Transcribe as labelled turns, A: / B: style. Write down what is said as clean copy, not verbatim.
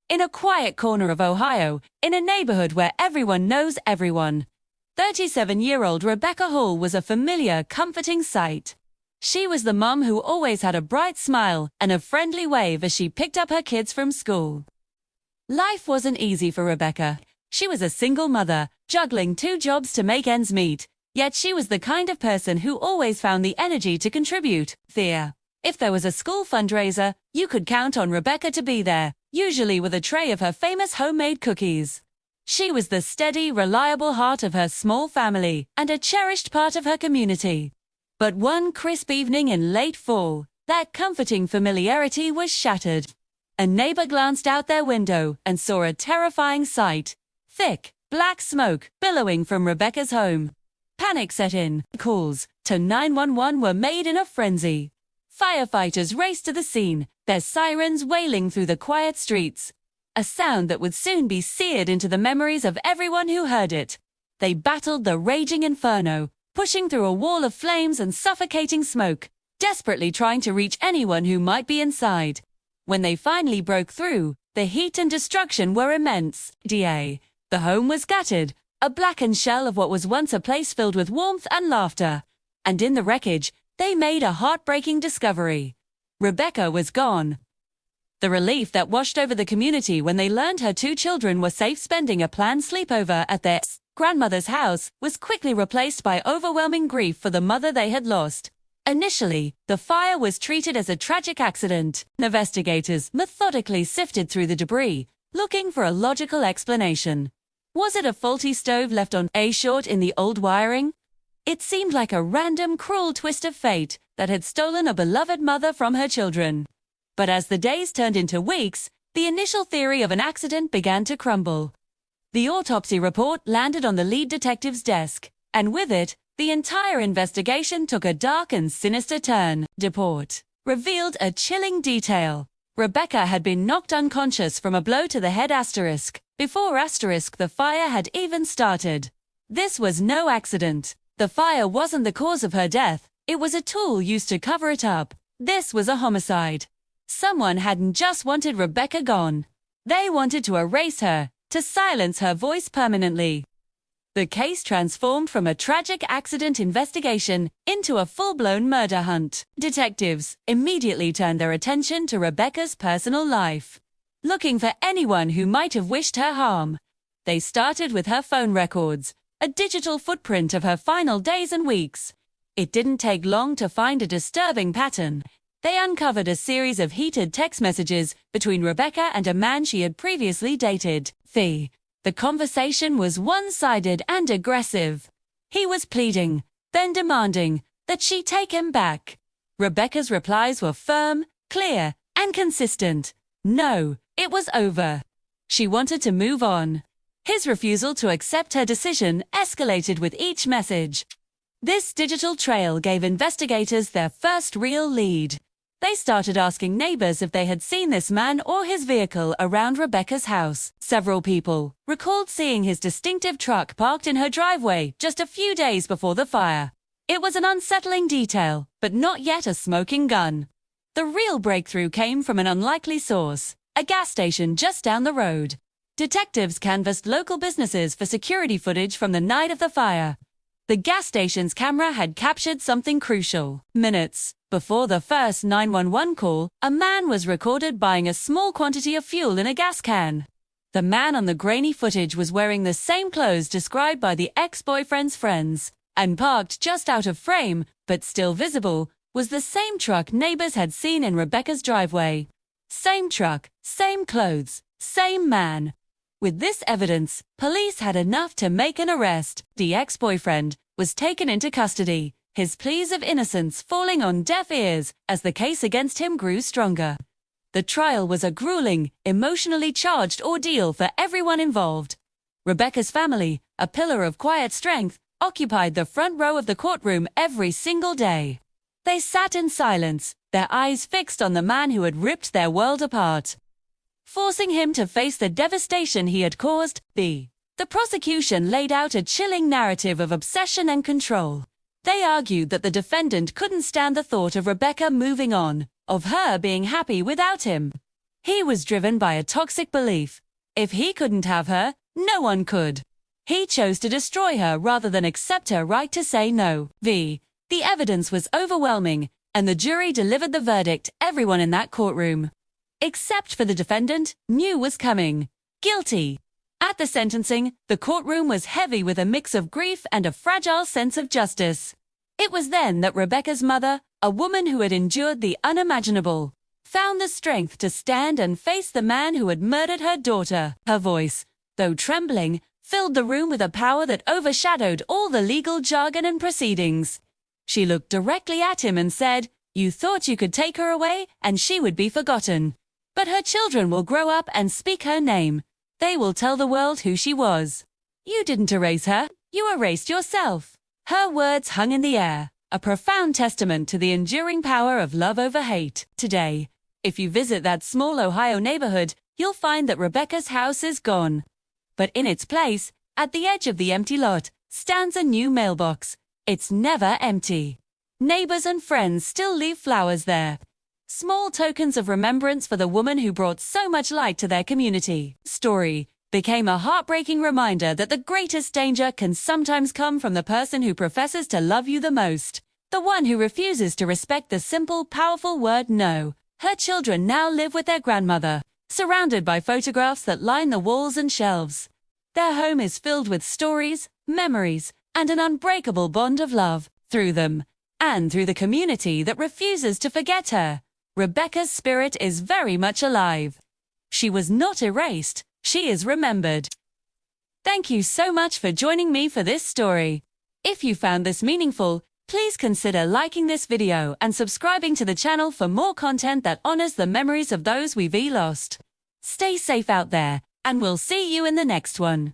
A: in a quiet corner of Ohio, in a neighborhood where everyone knows everyone. 37-year-old Rebecca Hall was a familiar, comforting sight. She was the mom who always had a bright smile and a friendly wave as she picked up her kids from school. Life wasn't easy for Rebecca. She was a single mother, juggling 2 jobs to make ends meet, yet she was the kind of person who always found the energy to contribute. If there was a school fundraiser, you could count on Rebecca to be there, usually with a tray of her famous homemade cookies. She was the steady, reliable heart of her small family and a cherished part of her community. But one crisp evening in late fall, that comforting familiarity was shattered. A neighbor glanced out their window and saw a terrifying sight: thick, black smoke billowing from Rebecca's home. Panic set in. Calls to 911 were made in a frenzy. Firefighters raced to the scene, their sirens wailing through the quiet streets. A sound that would soon be seared into the memories of everyone who heard it. They battled the raging inferno, pushing through a wall of flames and suffocating smoke, desperately trying to reach anyone who might be inside. When they finally broke through, the heat and destruction were immense. The home was gutted, a blackened shell of what was once a place filled with warmth and laughter. And in the wreckage, they made a heartbreaking discovery. Rebecca was gone. The relief that washed over the community when they learned her 2 children were safe spending a planned sleepover at their grandmother's house was quickly replaced by overwhelming grief for the mother they had lost. Initially, the fire was treated as a tragic accident. Investigators methodically sifted through the debris, looking for a logical explanation. Was it a faulty stove left on a short in the old wiring? It seemed like a random, cruel twist of fate that had stolen a beloved mother from her children. But as the days turned into weeks, the initial theory of an accident began to crumble. The autopsy report landed on the lead detective's desk, and with it, the entire investigation took a dark and sinister turn. Report revealed a chilling detail. Rebecca had been knocked unconscious from a blow to the head before the fire had even started. This was no accident. The fire wasn't the cause of her death, it was a tool used to cover it up. This was a homicide. Someone hadn't just wanted Rebecca gone. They wanted to erase her, to silence her voice permanently. The case transformed from a tragic accident investigation into a full-blown murder hunt. Detectives immediately turned their attention to Rebecca's personal life, looking for anyone who might have wished her harm. They started with her phone records, a digital footprint of her final days and weeks. It didn't take long to find a disturbing pattern. They uncovered a series of heated text messages between Rebecca and a man she had previously dated. The conversation was one-sided and aggressive. He was pleading, then demanding, that she take him back. Rebecca's replies were firm, clear, and consistent. No, it was over. She wanted to move on. His refusal to accept her decision escalated with each message. This digital trail gave investigators their first real lead. They started asking neighbors if they had seen this man or his vehicle around Rebecca's house. Several people recalled seeing his distinctive truck parked in her driveway just a few days before the fire. It was an unsettling detail, but not yet a smoking gun. The real breakthrough came from an unlikely source, a gas station just down the road. Detectives canvassed local businesses for security footage from the night of the fire. The gas station's camera had captured something crucial. Minutes before the first 911 call, a man was recorded buying a small quantity of fuel in a gas can. The man on the grainy footage was wearing the same clothes described by the ex-boyfriend's friends, and parked just out of frame, but still visible, was the same truck neighbors had seen in Rebecca's driveway. Same truck, same clothes, same man. With this evidence, police had enough to make an arrest. The ex-boyfriend was taken into custody, his pleas of innocence falling on deaf ears as the case against him grew stronger. The trial was a grueling, emotionally charged ordeal for everyone involved. Rebecca's family, a pillar of quiet strength, occupied the front row of the courtroom every single day. They sat in silence, their eyes fixed on the man who had ripped their world apart, forcing him to face the devastation he had caused. The prosecution laid out a chilling narrative of obsession and control. They argued that the defendant couldn't stand the thought of Rebecca moving on, of her being happy without him. He was driven by a toxic belief. If he couldn't have her, no one could. He chose to destroy her rather than accept her right to say no. The evidence was overwhelming, and the jury delivered the verdict. Everyone in that courtroom, except for the defendant, knew was coming. Guilty. At the sentencing, the courtroom was heavy with a mix of grief and a fragile sense of justice. It was then that Rebecca's mother, a woman who had endured the unimaginable, found the strength to stand and face the man who had murdered her daughter. Her voice, though trembling, filled the room with a power that overshadowed all the legal jargon and proceedings. She looked directly at him and said, "You thought you could take her away and she would be forgotten. But her children will grow up and speak her name. They will tell the world who she was. You didn't erase her, you erased yourself." Her words hung in the air, a profound testament to the enduring power of love over hate. Today, if you visit that small Ohio neighborhood, you'll find that Rebecca's house is gone. But in its place, at the edge of the empty lot, stands a new mailbox. It's never empty. Neighbors and friends still leave flowers there. Small tokens of remembrance for the woman who brought so much light to their community. Story became a heartbreaking reminder that the greatest danger can sometimes come from the person who professes to love you the most. The one who refuses to respect the simple, powerful word no. Her children now live with their grandmother, surrounded by photographs that line the walls and shelves. Their home is filled with stories, memories, and an unbreakable bond of love. Through them, and through the community that refuses to forget her, Rebecca's spirit is very much alive. She was not erased, she is remembered. Thank you so much for joining me for this story. If you found this meaningful, please consider liking this video and subscribing to the channel for more content that honors the memories of those we've lost. Stay safe out there, and we'll see you in the next one.